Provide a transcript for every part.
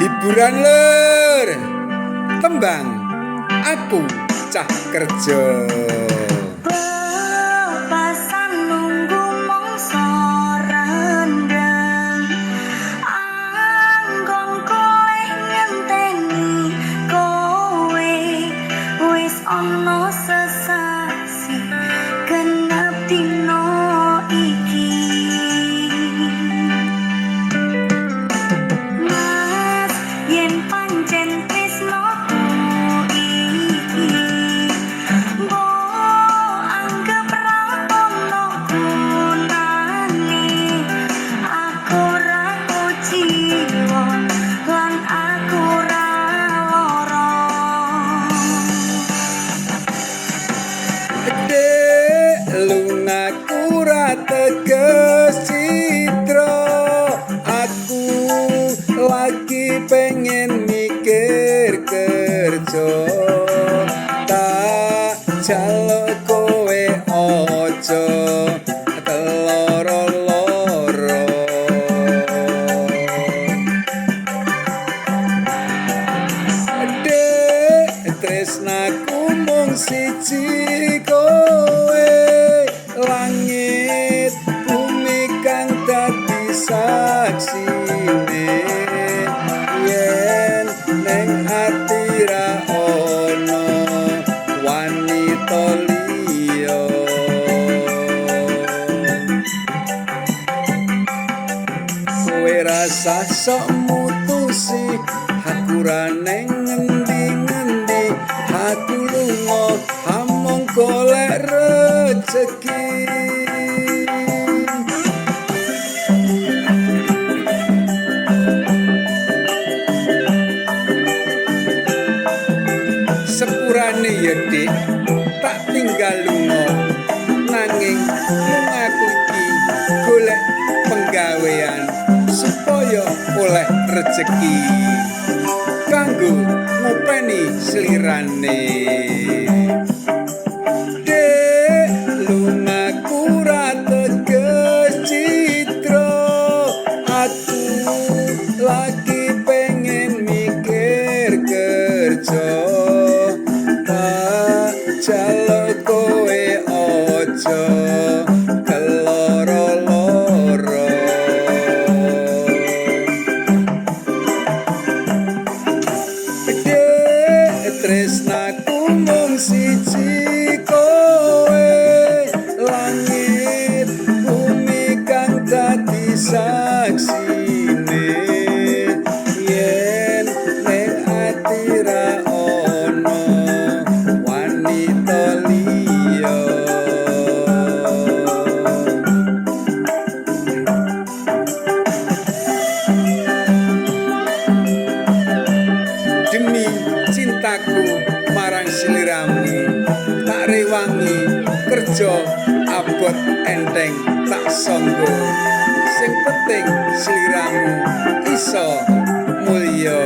Hiburan lur. Tembang Aku Cah Kerja. Bebasan nunggu mangsa rendeng. Anggon kowe ngenteni kowe wis ana sesasi genep dino iki. Mas yen pancen tresnoku iki mbok anggap ra ono gunane. Aku ra kuciwa lan aku ra lara. Dek lungaku ra teges citra. Aku lagi pengen mikir kerja. Tak jaluk kowe ojo keloro-loro. Dek tresnaku mung siji kowe, langit bumi kang dadi saksine. Yen ning ati ra ono wanita liya, kowe rasa sok mutusi aku ra neng ngendi-ngendi. Aku lunga amung golek rejeki. Sepurane ya Dik, tak tinggal lunga. Nanging mung aku iki golek penggawean supaya oleh rejeki kanggo ngopeni slirane. Dek lungaku ra teges citra. Aku lagi pengen mikir kerja. Tak jaluk kowe ojo keloro-loro. Dek tresnaku mung siji kowe, langit bumi kang dadi saksine. Yen ning ati ra ono wanita liya, demi cintaku marang sliramu tak rewangi kerja abot enteng tak sangga. Sing penting sliramu iso mulya.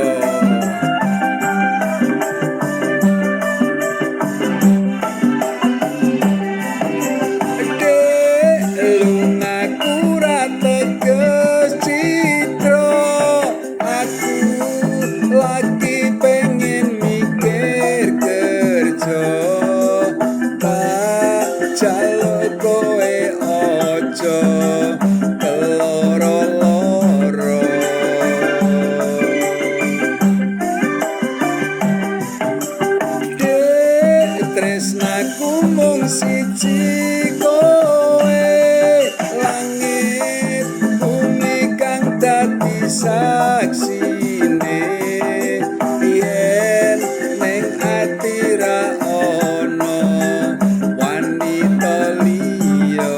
Dek lungaku ra teges citra. Aku lagi pengen mikir kerja. Tak jaluk kowe ojo keloro-loro. Dek tresnaku mung siji kowe, langit bumi kang dadi saksine. Yen ning ati ra ono wanita liya,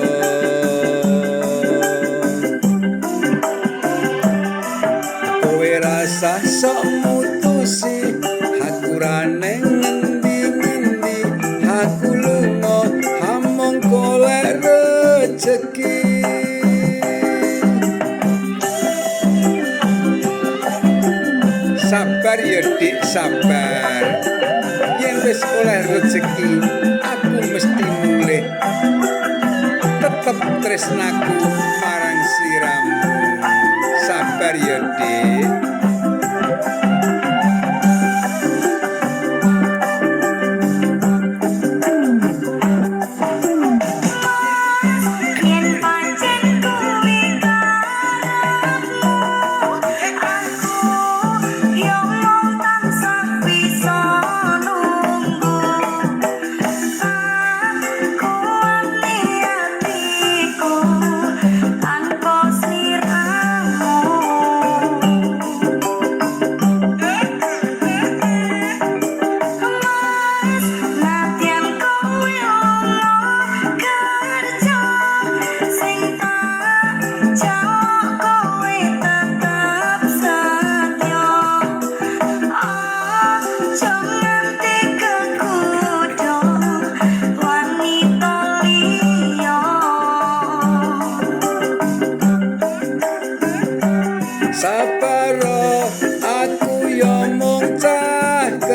kowe rasa sok mutusi aku ra neng ngendi-ngendi. Aku lunga amung golek rejeki. Sabar ya Dik, sabar. Yen wis oleh rejeki aku mesti mulih. Tetep tresnaku marang sliramu. Sabar ya Dik.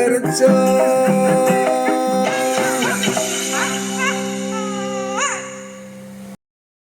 rejo